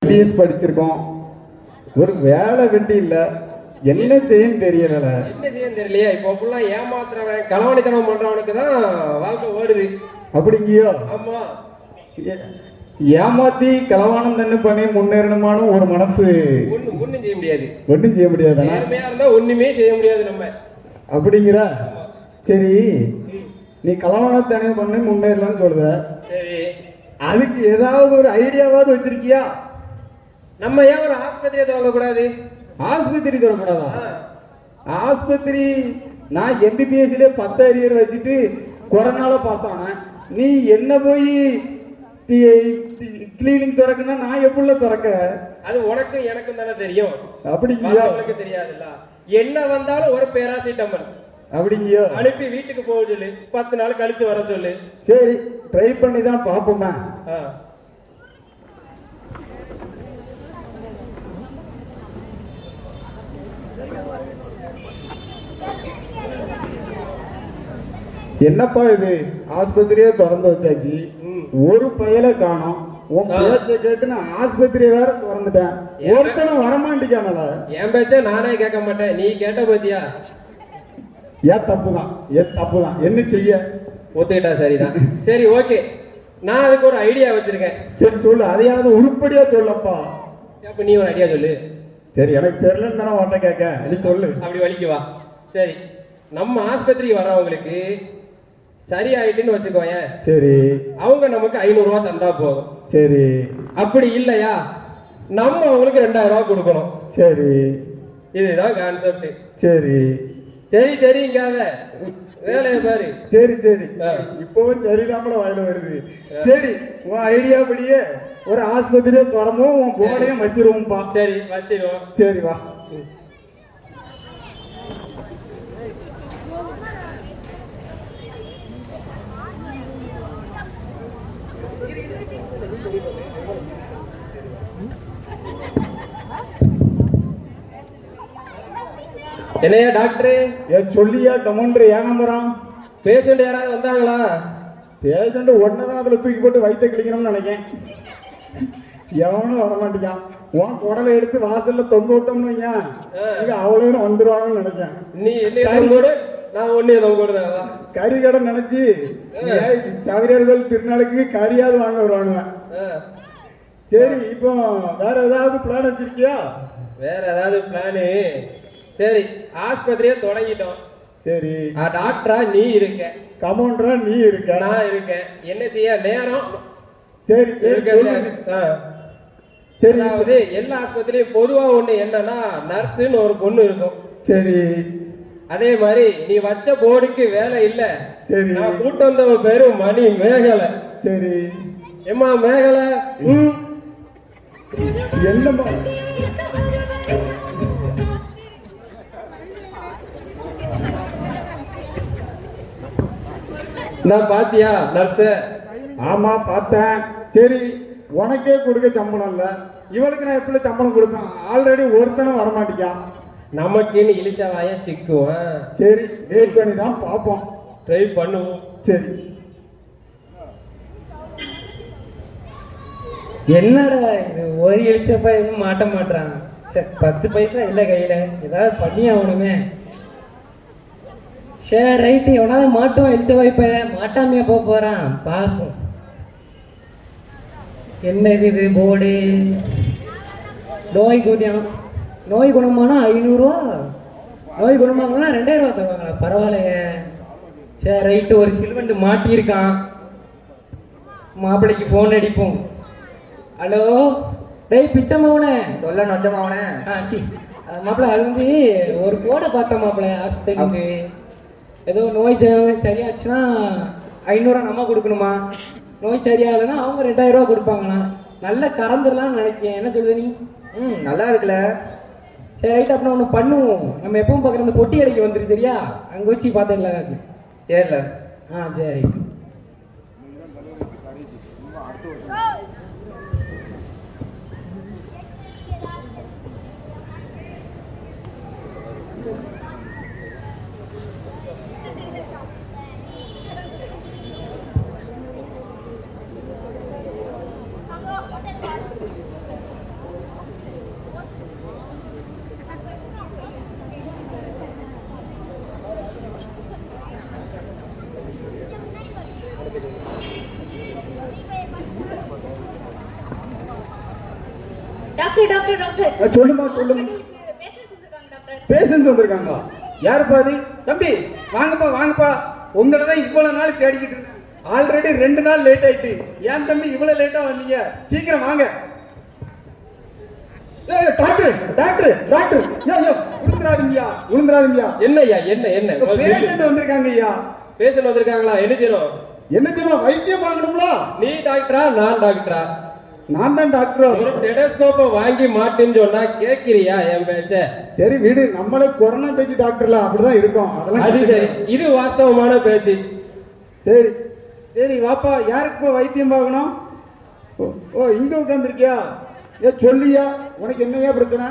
PS படிச்சிருக்கோம், ஒரு வேலை வெட்டி இல்ல, என்ன செய்யன்னு தெரியல. என்ன செய்யன்னு தெரியலையா? இப்போ ஃபுல்லாக ஏமாத்துறவன் களவாணித்தனம் பண்றவனுக்கு தான் வாழ்க்கை ஓடுது. அப்படிங்கியோ? ஆமா, ஏமாத்தி களவானம் தண்ணு பண்ணி முன்னேறணுமான ஒரு மனசு ஒன்றும் செய்ய முடியாது. ஒன்றும் செய்ய முடியாது. நேர்மையா இருந்தா ஒண்ணுமே செய்ய முடியாது நம்ம. அப்படிங்கிற? சரி, நீ களவானத்தனே பண்ணி முன்னேறலாம்னு சொல்லுத. சரி, அதுக்கு ஏதாவது ஒரு ஐடியாவாவது வச்சிருக்கியா? நம்ம ஏன் ஒரு ஆஸ்பத்திரியை திறக்க கூடாது? ஆஸ்பத்திரி திறக்கூடாதா? ஆஸ்பத்திரி நான் எம்பிபிஎஸ்ல 10 அரியர் வச்சுட்டு கொரோனால பாஸ் ஆனேன். நீ என்ன போய் கிளீனிங் திறக்குன்னா நான் எப்படி திறக்க? அது உனக்கு எனக்கும் தானே தெரியும். அப்படிங்கியா? உனக்கு தெரியாதுல்ல. என்ன வந்தாலும் ஒரு பேராசிட்டமல் அப்படிங்கியோ அனுப்பி வீட்டுக்கு போக சொல்லு, 10 நாள் கழிச்சு வர சொல்லு. சரி, ட்ரை பண்ணி தான் பாப்போமா. என்னப்பா இது, ஆஸ்பத்திரியே திறந்து வச்சாச்சு, ஒரு பயலை காணோம். உன் பேச்ச கேட்டு நான் ஆஸ்பத்திரியை வேற திறந்துட்டேன், ஒருத்தனும் வரமாட்டிக்கானல. என் பேச்ச நானே கேட்க மாட்டேன், நீ கேட்ட பத்தியா? ஏன் தப்புதான், தப்புதான், என்ன செய்ய? ஒத்துக்கிட்டா சரிதான். சரி, ஓகே, நான் அதுக்கு ஒரு ஐடியா வச்சிருக்கேன். சரி சொல்லு, அதையாவது உருப்படியா சொல்லப்பா. அப்ப நீ ஒரு ஐடியா சொல்லு. சரி, எனக்கு தெரியலன்னு தானே உன்ட்ட கேட்க, நீ சொல்லு. அப்படி வலிக்கு வா. சரி, நம்ம ஆஸ்பத்திரிக்கு வர்றவங்களுக்கு சரி ஆயிட்டுன்னு வச்சுக்கோங்க. சரி, அவங்க நமக்கு 500 ரூபா தந்தா போதும். சரி, அப்படி இல்லையா நம்ம அவங்களுக்கு 2000 ரூபா கொடுக்கணும். சரி, இதுதான் கான்செப்ட். சரி சரி சரிங்காத வேலையை பாரு. சரி சரி, இப்பவும் சரிதாமல வாயில வருது. சரி, உன் ஐடியா படியே ஒரு ஆஸ்பத்திரியை திறமோ உன் போனையும் வச்சிருவோம்ப்பா. சரி, வச்சிருவோம். சரி, வா. என்னையா டாக்டரு? சொல்லியா கமௌண்டர் ஏகாம்பரம்? பேஷண்ட் யாராவது வந்தாங்களா? பேஷண்ட் ஒன்னதான் அதுல தூக்கி போட்டு வயிற்ற கிளிக்கணும்னு நினைக்கேன். எவனும் வரமாட்டேங்கான். உன் குடலை எடுத்து வாசல்ல தொங்க விட்டோம்னு வைங்க, அவ்வளவு வந்துருவாங்கன்னு நினைக்கேன். நீ என்ன, நான் ஒன்னே தொங்க கறி கடை நினைச்சு சவரியர்கள் திருநாளுக்கு கறியாவது வாங்க வருவானுவேன். சரி, இப்போ வேற ஏதாவது பிளான் வச்சிருக்கியா? வேற ஏதாவது பிளானு? சரி, ஆஸ்பத்திரியை தொடங்கிட்டோம். சரி, டாக்டரா நீ இருக்க, கமௌண்டரா நீ இருக்க, நான் இருக்கேன். என்ன செய்ய நேரம்? சரி சரி, அதாவது எல்லா ஆஸ்பத்திரியும் பொதுவா ஒண்ணு என்னன்னா நர்ஸுன்னு ஒரு பொண்ணு இருக்கும். சரி, அதே மாதிரி நீ வச்ச போர்டுக்கு வேலை இல்ல. சரி, நான் கூட்டு வந்தவ பேரு மணி மேகலை. சரி, எம்மா மேகலை, என்னம்மா நான் பாத்தியா நர்ஸ? ஆமா பார்த்தேன். சரி, உனக்கே கொடுக்க சம்பளம் இல்ல, இவளுக்கு நான் எப்படி சம்பளம் கொடுப்பேன்? ஆல்ரெடி ஒருத்தனும் வரமாட்டேங்கான். நமக்குன்னு இழிச்சா வாயா சிக்குவேன். சரி, வெயிட் பண்ணி தான் பார்ப்போம், ட்ரை பண்ணுவோம். சரி. என்னடா இது, ஒரு இழிச்சப்பா எதுவும் மாட்ட மாட்டான். சரி, 10 பைசா இல்லை கையில, ஏதாவது பண்ணி ஆகணுமே. சரி, ரைட்டு, எவனாவது மாட்டோம். இழிச்சவா இப்ப மாட்டாமையா போறான், பார்ப்போம். என்ன இது போர்டு? நோய் குணமானா 500 ரூபா, நோய் குணமாகனா 2000 ரூபா தருவாங்களா? பரவாயில்லையே. சரி, ரைட்டு, ஒரு சில்வண்டு மாட்டியிருக்கான். மாப்பிள்ளைக்கு ஃபோன் அடிப்போம். ஹலோ, டேய் பிச்சம்மாவனே. சொல்ல நொச்சமாவனே. சி மாப்பிள்ள, அது வந்து ஒரு கோடை பார்த்தேன் மாப்பிள்ள. ஆஸ்பத்திரிக்கு ஏதோ நோய் சரியாச்சுன்னா 500 ரூபா நம்ம கொடுக்கணுமா? நோய் சரியாகலைன்னா அவங்க 2000 ரூபா கொடுப்பாங்களா? நல்ல கறந்துடலாம்னு நினைக்கிறேன். என்ன சொல்லுது நீ? நல்லா இருக்குல்ல. சரி, ரைட், அப்போ ஒன்று பண்ணுவோம். நம்ம எப்பவும் பார்க்குற அந்த பொட்டி அடைக்கு வந்துரு, சரியா? அங்கே வச்சு பார்த்துக்கலாம். சரில. சரி. டாக்டர் டாக்டர் டாக்டர் சொல்லுமா சொல்லுமா. பேஷண்ட்ஸ் வந்திருக்காங்க டாக்டர். பேஷண்ட்ஸ் வந்திருக்காங்களா? யாருப்பா அது? தம்பி வாங்கப்பா வாங்கப்பா. உங்களை தான் இவ்வளவு நாள் தேடிக்கிட்டு இருக்கேன். ஆல்ரெடி 2 நாள் லேட் ஆயிட்டு. ஏன் தம்பி இவ்வளவு லேட்டா வந்தீங்க? சீக்கிரம் வாங்க. ஏய் டாக்டர் டாக்டர் டாக்டர் யோ யோ உளுந்துராதீங்கயா உளுந்துராதீங்கயா. என்னய்யா என்ன என்ன பேஷண்ட் வந்திருக்காங்க ஐயா. பேஷண்ட் வந்திருக்காங்களா? என்ன செய்யணும்? என்ன செய்யணும்? வைத்தியம் பார்க்கணுங்களா? நீ டாக்டரா நான் டாக்டரா? நான் தான் டாக்டர். ஒரு டெலஸ்கோப்பை வாங்கி மாட்டேன்னு சொன்னா கேட்கிறியா என் பேச்ச? சரி விடு, நம்மளே கொரோனா பேச்சு டாக்டர்ல அப்படிதான் இருக்கும். அதெல்லாம் அது சரி, இது வாஸ்தவமான பேச்சு. சரி சரி வாப்பா. யாருக்கு வைத்தியம் பார்க்கணும்? ஓ இங்க உட்காந்துருக்கியா? ஏ சொல்லியா, உனக்கு என்னையா பிரச்சனை?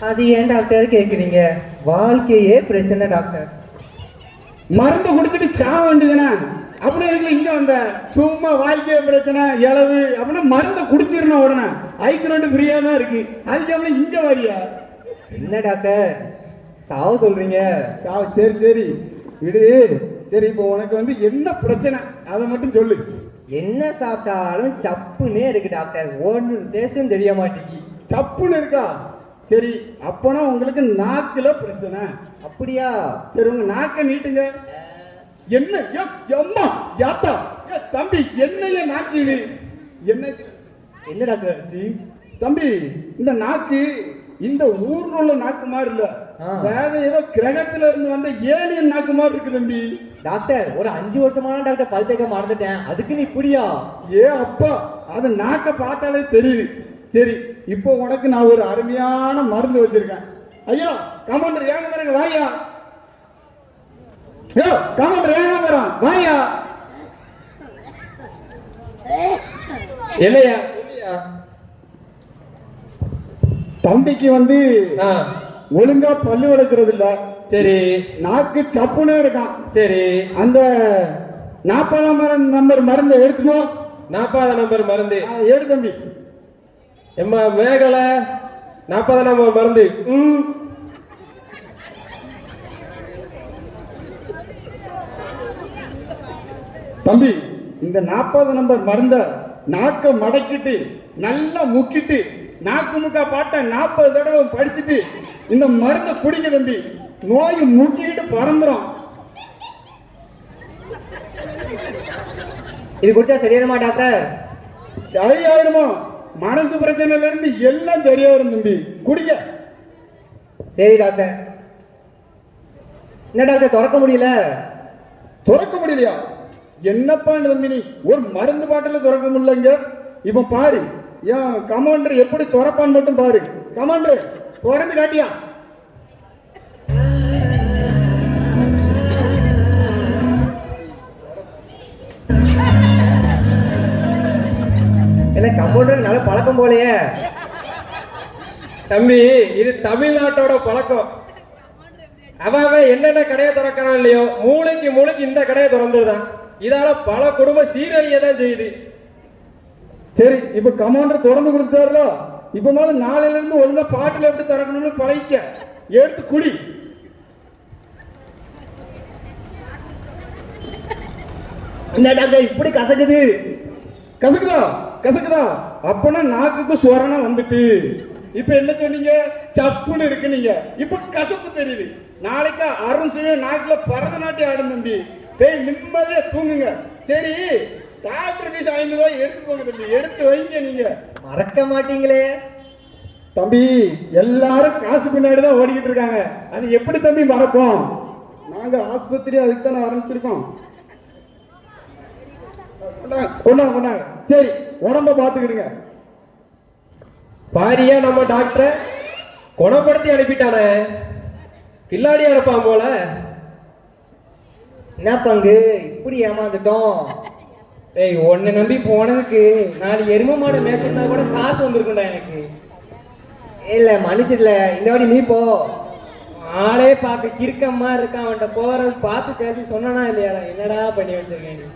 அது ஏன் டாக்டர் கேக்குறீங்க? வாழ்க்கையே பிரச்சனை டாக்டர். மருந்து குடிச்சிட்டு சாக வேண்டியதுனா அப்படி இருக்குல்ல. இங்க வந்த சும்மா வாழ்க்கை பிரச்சனை இளவு அப்படின்னு மருந்தை குடிச்சிடணும் உடனே. ஐக்கிரண்டு ஃப்ரீயா தான் இருக்கு. அதுக்கு இங்க வரியா? என்ன டாக்டர் சாவ சொல்றீங்க? சரி சரி விடு. சரி இப்போ உனக்கு என்ன பிரச்சனை அதை மட்டும் சொல்லு. என்ன சாப்பிட்டாலும் சப்புன்னே இருக்கு டாக்டர். ஒன்று டேஸ்டும் தெரிய மாட்டேங்கி. சப்புன்னு இருக்கா? சரி அப்பனா உங்களுக்கு நாக்குல பிரச்சனை. அப்படியா? சரி உங்க நாக்க நீட்டுங்க. என்ன அம்மா யாத்தா தம்பி என்னைய நாக்கு இது? என்ன டாக்டர் ஆச்சு? தம்பி இந்த நாக்கு இந்த ஊர்ல உள்ள நாக்கு மாதிரி இல்ல. வேற ஏதோ கிரகத்துல இருந்து வந்த ஏலியன் நாக்கு மாதிரி இருக்கு தம்பி. டாக்டர் ஒரு 5 வருஷமான டாக்டர் பல் தேக்க மறந்துட்டேன். அதுக்கு நீ இப்படியா? ஏ அப்பா, அது நாக்க பார்த்தாலே தெரியுது. சரி இப்போ உனக்கு நான் ஒரு அருமையான மருந்து வச்சிருக்கேன். ஐயா கமாண்டர் ஏங்க பாருங்க வாயா. யோ கமாண்டர் ஏங்க வரான் வாயா. என்னையா? தம்பிக்கு ஒழுங்கா பல்லு வளர்க்கறது இல்ல. சரி. நாக்கு சப்புனே இருக்கான். சரி. அந்த 40ஆம் நம்பர் மருந்து எடுத்துக்கோ. 40ஆம் நம்பர் மருந்து ஏடு தம்பி. எம்மா மேகலை 40ஆம் நம்பர் மருந்து. தம்பி இந்த 40 நம்பர் மருந்த நாக்க மடக்கிட்டு நல்லா முக்கிட்டு நாக்கு முக்கா பாட்ட 40 தடவை படிச்சுட்டு இந்த மருந்தை குடிங்க தம்பி. நோய் முக்கிட்டு பறந்துரும். இது குடிச்சா சரியாயிருமா டாக்டர்? சரியாயிருமா? மனசு பிரச்சனையில இருந்து எல்லாம் சரியாயிரும் தம்பி. குடிங்க. சரி டாக்டர். என்ன டாக்டர் திறக்க முடியல? திறக்க முடியலையா? என்னப்பா தம்பி நீ ஒரு மருந்து பாட்டில திறக்க முடியலங்க. இப்ப பாரு ஏன் கமாண்டர் எப்படி திறப்பான்னு மட்டும் பாரு. கமாண்டர் திறந்து காட்டியா? என்ன கம்பவுண்டர் நல்ல பழக்கம் போலையே. தம்பி இது தமிழ்நாட்டோட பழக்கம். அவன் என்னென்ன கடையை திறக்கிறான் இல்லையோ மூளைக்கு மூளைக்கு இந்த கடையை திறந்துருதான். இதால பல குடும்பம் சீரழிய தான் செய்யுது. சரி இப்ப கமாண்டர் திறந்து கொடுத்தாருல. இப்ப மாதிரி நாளையில இருந்து ஒழுங்கா பாட்டில் எப்படி திறக்கணும்னு பழகிக்க. எடுத்து குடி. என்ன டாக்டர் இப்படி கசக்குது? கசக்குதா? கசக்குதா? அப்பனா நாக்குக்கு சுவரணம் வந்துட்டு. இப்ப என்ன சொன்னீங்க? சப்புன்னு இருக்கு. நீங்க இப்ப கசப்பு தெரியுது. நாளைக்கு அருண் சிவ நாக்குல பரதநாட்டியம் ஆடும் தம்பி. பேய் நிம்மதியா தூங்குங்க. சரி டாக்டர் ஃபீஸ் 500 ரூபாய் எடுத்து போங்க தம்பி. எடுத்து வைங்க. நீங்க மறக்க மாட்டீங்களே தம்பி. எல்லாரும் காசு பின்னாடி தான் ஓடிக்கிட்டு இருக்காங்க. அது எப்படி தம்பி மறப்போம்? நாங்க ஆஸ்பத்திரி அதுக்கு தானே ஆரம்பிச்சிருக்கோம். கொண்டாங்க. சரி உடம்ப பாத்துக்கிடுங்க. பாரியா நம்ம டாக்டரை குணப்படுத்தி அனுப்பிட்டானே. கில்லாடி அனுப்பான் போல. என்ன பங்கு இப்படி ஏமாந்துட்டோம்? ஏய் உன்னை நம்பி போனதுக்கு 4 எருமை மாடு மேய்ச்சிருந்தா கூட காசு வந்திருக்கும்டா எனக்கு. இல்ல மன்னிச்சிடல. இந்த வாட்டி நீ போ. ஆளே பார்க்க கிறுக்கமா இருக்கான். அவன்கிட்ட போறது பார்த்து பேசி சொன்னா இல்லையாடா? என்னடா பண்ணி வச்சிருக்கேன் நீ?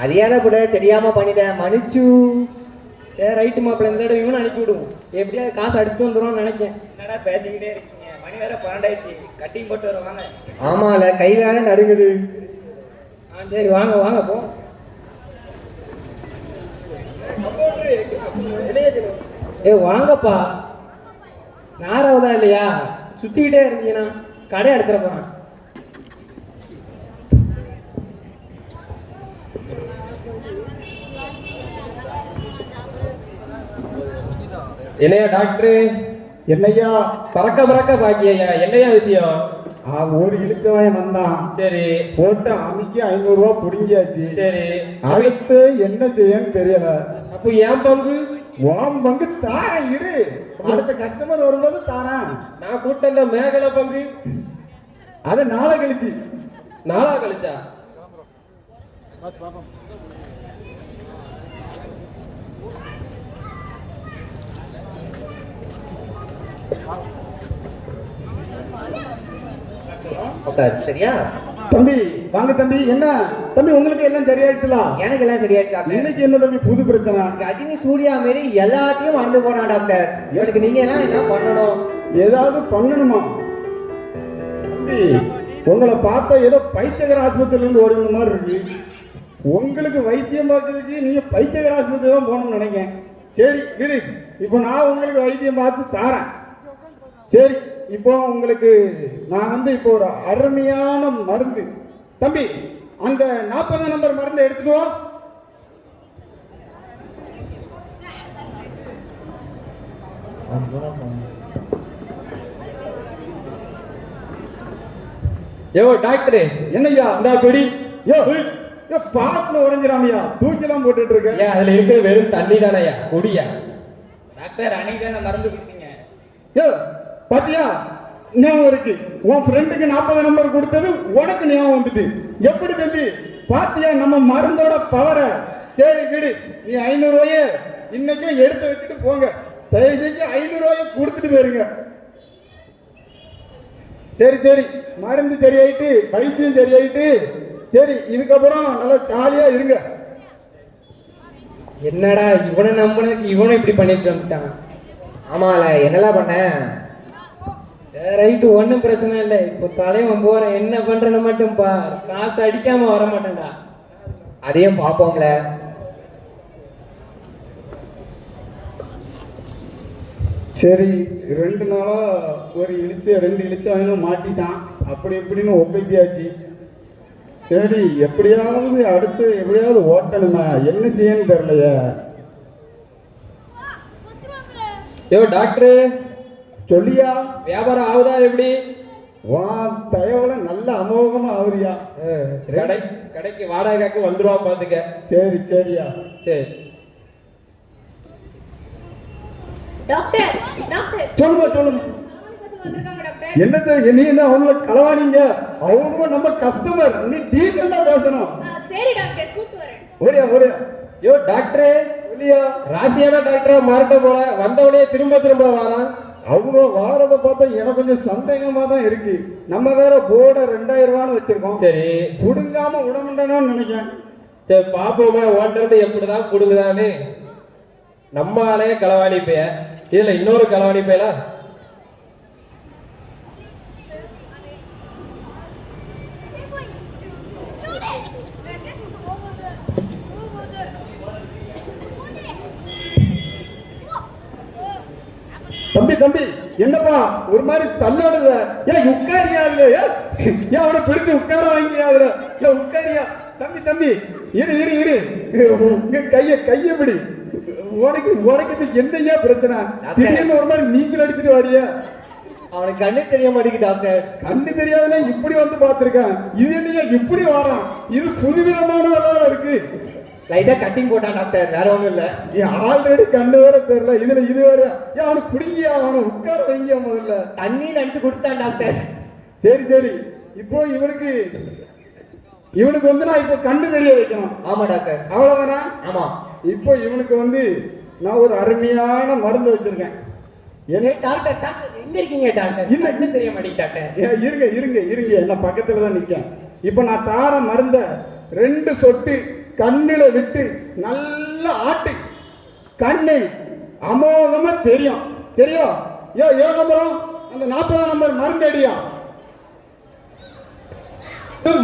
அறியாத கூட தெரியாம பண்ணிட்டேன். மன்னிச்சு. சரி ரைட்டு மாப்பிள்ள, இந்த தடவை இவனும் அனுப்பி விடுவோம். எப்படியாவது காசு அடிச்சுட்டு வந்துடும் நினைக்கேன். என்னடா பேசிக்கிட்டே இருக்கீங்க? மணி வேற 12 ஆயிடுச்சு. கட்டிங் போட்டு வருவாங்க. ஆமால கை வேற நடுங்குது. சரி வாங்க போ. ஏ வாங்கப்பா, நாராவதா இல்லையா? சுத்திக்கிட்டே இருந்தீங்கன்னா கடை எடுத்துட போறேன். என்னையா டாக்டர்? என்னையா பறக்க பாக்கியா, என்னையா விஷயம்? ஒரு இழிச்சவன் வந்தான். சரி. போட்டு அமைக்க 500 ரூபா புடுங்கியாச்சு. சரி. அடுத்து என்ன செய்யன்னு தெரியல. அப்போ என் பங்கு? உன் பங்கு தாரேன், இரு. அடுத்த கஸ்டமர் வரும்போது தாரேன். நான் கூட்ட அந்த மேகலை பங்கு அது நாளை கழிச்சு. நாளா கழிச்சா? சரியா தம்பி? வாங்க தம்பி. என்ன தம்பி உங்களுக்கு எல்லாம் சரியாயிட்டுலாம்? எனக்கு எல்லாம் சரியாயிட்டு. இன்னைக்கு என்ன தம்பி புது பிரச்சனை? ரஜினி சூர்யா மாரி எல்லாத்தையும் மறந்து போறான் டாக்டர். இவனுக்கு நீங்க எல்லாம் என்ன பண்ணணும்? ஏதாவது பண்ணணுமா தம்பி? உங்களை பார்த்தா ஏதோ பைத்தியகர ஆஸ்பத்திரியில இருந்து ஓடி வந்த மாதிரி இருக்கு. உங்களுக்கு வைத்தியம் பார்க்கறதுக்கு நீங்க பைத்தியகர ஆஸ்பத்திரி தான் போகணும்னு நினைக்கிறேன். சரி விடு, இப்போ நான் உங்களுக்கு வைத்தியம் பார்த்து தாரேன். சரி, இப்போ உங்களுக்கு நான் இப்போ ஒரு அருமையான மருந்து. தம்பி அந்த 40 நம்பர் மருந்து எடுத்துக்கோ. யோ டாக்டர், என்னய்யா? இந்த குடி. யோ பாட்டுல உடைஞ்சிராமையா, தூக்கிலாம் போட்டுட்டு இருக்க. ஏன் அதுல இருக்கிற வெறும் தண்ணி தானயா, குடியா? டாக்டர் அன்னைக்கு தான் மருந்து கொடுத்தீங்க. யோ பாத்தியா, ஞாபகம் இருக்கு. உன் ஃப்ரெண்டுக்கு 40 நம்பர் கொடுத்தது உனக்கு ஞாபகம் வந்துட்டு. எப்படி தம்பி பாத்தியா நம்ம மருந்தோட பவரை? சரி விடு, நீ 500 ரூபாய இன்னைக்கு எடுத்து வச்சுட்டு போங்க. தயவு செஞ்சு 500 ரூபாய கொடுத்துட்டு போயிருங்க. சரி சரி, மருந்து சரியாயிட்டு, வைத்தியம் சரியாயிட்டு. சரி, இதுக்கப்புறம் நல்லா ஜாலியா இருங்க. என்னடா இவனை நம்பினதுக்கு இவனை இப்படி பண்ணிட்டு வந்துட்டான். ஆமால, என்னெல்லாம் பண்ண? சரி ரைட்டு, ஒன்றும் பிரச்சனை இல்லை. இப்போ தலைவன் போறேன், என்ன பண்றேன்னு மட்டும் பார். காசு அடிக்காம வர மாட்டேன்டா. அதையும் பார்ப்போம்ல. சரி, 2 நாளா ஒரு 2 இழிச்சாயினும் மாட்டிட்டான். அப்படி எப்படின்னு ஒப்பைத்தியாச்சு. சரி, எப்படியாவது அடுத்து எப்படியாவது ஓட்டணுமா, என்ன செய்யன்னு தெரியலையே. யோ டாக்டர், சொல்லியா? வியாபாரம் ஆகுதா எப்படி? வா தயவுல நல்ல அமோகமா ஆகுறியா? கடைக்கு வாடகைக்கு வந்துருவான் பாத்துக்க. சரி சரியா, சரி. டாக்டர் டாக்டர் சொல்லுமா சொல்லுமா. வந்திருக்காங்க டாக்டர். என்னது நீ என்ன அவங்கள களவானீங்க? அவங்க நம்ம கஸ்டமர், நீ டீசெண்டா பேசணும். சரி டாக்டர், கூட்டு வரேன். ஓடியா ஓடியா. யோ டாக்டர், சொல்லியா? ராசியான டாக்டரா மாறிட்ட போல, வந்தவனே திரும்ப வரான். அவங்க வாரத பார்த்தா எனக்கு கொஞ்சம் சந்தேகமா தான் இருக்கு. நம்ம வேற போர்ட 2000 ரூபான்னு வச்சிருக்கோம். சரி, புடுங்காம விடமுண்டேன்னு நினைக்கிறேன். சரி பாப்போமா, ஓட்டர்ந்து எப்படிதான் புடுங்குதான்னு. நம்ம ஆளே களவாணி பைய, இதுல இன்னொரு களவாணி பையல. தம்பி தம்பி, என்னப்பா ஒரு மாதிரி தள்ளாடுத? ஏன் உட்காரியாதுல? ஏன் அவனை பிடிச்சு உட்கார வாங்கியாதுல? ஏன் உட்காரியா? தம்பி தம்பி, இரு இரு இரு, கைய பிடி. உனக்கு என்னையா பிரச்சனை? திடீர்னு ஒரு மாதிரி நீச்சல் அடிச்சுட்டு வரியா? அவனுக்கு கண்ணு தெரிய மாட்டேங்குது டாக்டர். கண்ணு தெரியாதுன்னா இப்படி வந்து பார்த்திருக்கேன். இது என்னையா இப்படி வரான்? இது புதுவிதமான இருக்கு. லைட்டா கட்டிங் போட்டான் டாக்டர், வேற ஒண்ணும் இல்ல. ஆல்ரெடி கண்ணு வேற தெரியல, இதுல இது வேற. ஏன் அவனுக்கு பிடிங்கியா? அவனை உட்கார வைங்கியா முதல்ல. தண்ணி நினைச்சு குடிச்சிட்டான் டாக்டர். சரி சரி, இப்போ இவனுக்கு வந்து நான் இப்போ கண்ணு தெரிய வைக்கணும். ஆமா டாக்டர். அவ்வளவுதானா? ஆமா. இப்போ இவனுக்கு வந்து நான் ஒரு அருமையான மருந்து வச்சிருக்கேன். என்ன டாக்டர்? டாக்டர் எங்க இருக்கீங்க டாக்டர்? இல்ல, இன்னும் தெரிய மாட்டேங்குது டாக்டர். இருங்க இருங்க இருங்க, என்ன பக்கத்துல தான் நிக்கேன். இப்போ நான் தார மருந்த 2 சொட்டு கண்ணுல விட்டு நல்லா ஆட்டு, கண்ணு அமோகமா தெரியும். சரியா? யோகம்பரம் அந்த 40 நம்பர் மருந்து அடியா.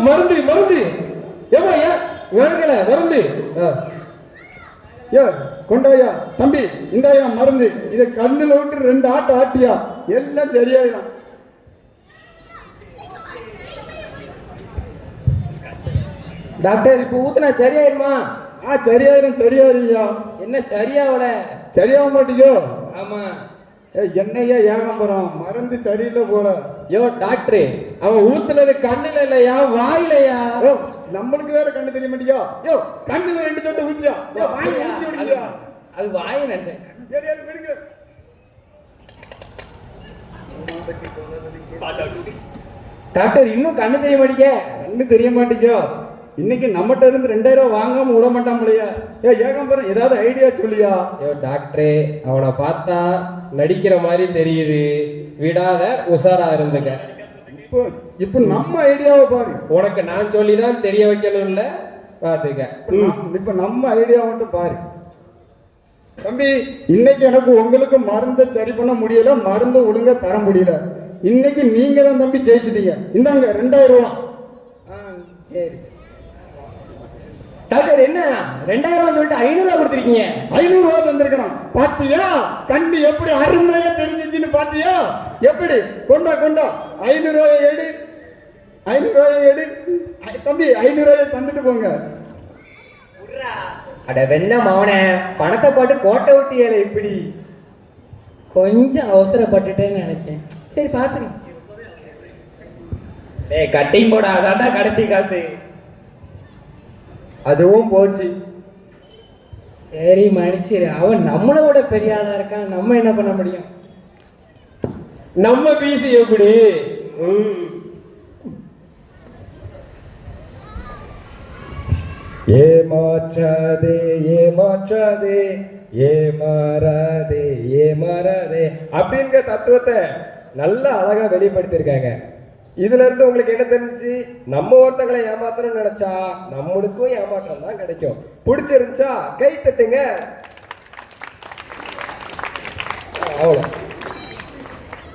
மருந்து மருந்து ஏமா ஏன் மருந்து? ஏ கொண்டாயா தம்பி இந்தாயா மருந்து இதை கண்ணுல விட்டு 2 ஆட்டு ஆட்டியா எல்லாம் சரியாயிடும். டாக்டர் இப்போ ஊத்துனா சரியாயிருமா? சரியாயிரும்யா. என்ன சரியாவல? சரியாக மாட்டீங்கோ? ஆமா. என்னையா ஏகாம்பரம் மருந்து சரியில்லை போல. யோ டாக்டர், அவன் ஊத்துனது கண்ணுல இல்லையா வாயிலையா? நம்மளுக்கு வேற கண்ணு தெரிய மாட்டியா? யோ கண்ணுல 2 சொட்டு ஊத்தியா? வாய் ஊத்தி விடுங்க. அது வாயை நினைச்சேன். சரியா விடுங்க. டாக்டர் இன்னும் கண்ணு தெரிய மாட்டீங்க. கண்ணு தெரிய மாட்டீங்க. இன்னைக்கு நம்மகிட்ட இருந்து 2000 வாங்காம விட மாட்டாமலையா? ஏகாம்பரம் ஏதாவது ஐடியா சொல்லியா? யோ டாக்டரே, அவனை பார்த்தா நடிக்கிற மாதிரி தெரியுது, விடாத உஷாரா இருந்துக்க. இப்போ நம்ம ஐடியாவை பாரு. உனக்கு நான் சொல்லிதான் தெரிய வைக்கணும்ல, பாத்துக்க. இப்ப நம்ம ஐடியா மட்டும் பாரு. தம்பி இன்னைக்கு எனக்கு உங்களுக்கு மருந்தை சரி பண்ண முடியல, மருந்து ஒழுங்கா தர முடியல. இன்னைக்கு நீங்க தான் தம்பி ஜெயிச்சிட்டீங்க. இந்தாங்க 2000 ரூபா. சரி டாக்டர், என்ன 2000 சொல்லிட்டு 500 கொடுத்துருக்கீங்க? 500 ரூபா தந்திருக்கணும். பாத்தியா கண்ணு எப்படி அருமையா தெரிஞ்சிச்சுன்னு பாத்தியா? எப்படி கொண்டா 500 ரூபாயை எடு. 500 ரூபாயை எடு தம்பி. 500 ரூபாயை தந்துட்டு போங்க. அட வெண்ண மவனே, பணத்தை போட்டு கோட்டை விட்டியல. இப்படி கொஞ்சம் அவசரப்பட்டுட்டேன்னு நினைச்சேன். சரி பாத்துங்க. கட்டிங் போட அதான்டா கடைசி காசு. அதுவும் போச்சு. சரி மன்னிச்சிரு. அவன் நம்மளை விட பெரிய ஆளா இருக்கான், நம்ம என்ன பண்ண முடியும்? நம்ம பீஸ் எப்படி? ஏமாற்றாதே ஏமாற்றாதே ஏமாறாதே ஏமாறாதே அப்படிங்கிற தத்துவத்தை நல்லா அழகா வெளிப்படுத்திருக்காங்க. இதுல இருந்து உங்களுக்கு என்ன தெரிஞ்சு? நம்ம ஒருத்தங்களை ஏமாத்தணும்னு நினைச்சா நம்மளுக்கும் ஏமாற்றம் தான் கிடைக்கும். பிடிச்சிருந்துச்சா கை தட்டுங்க. அவ்வளோ.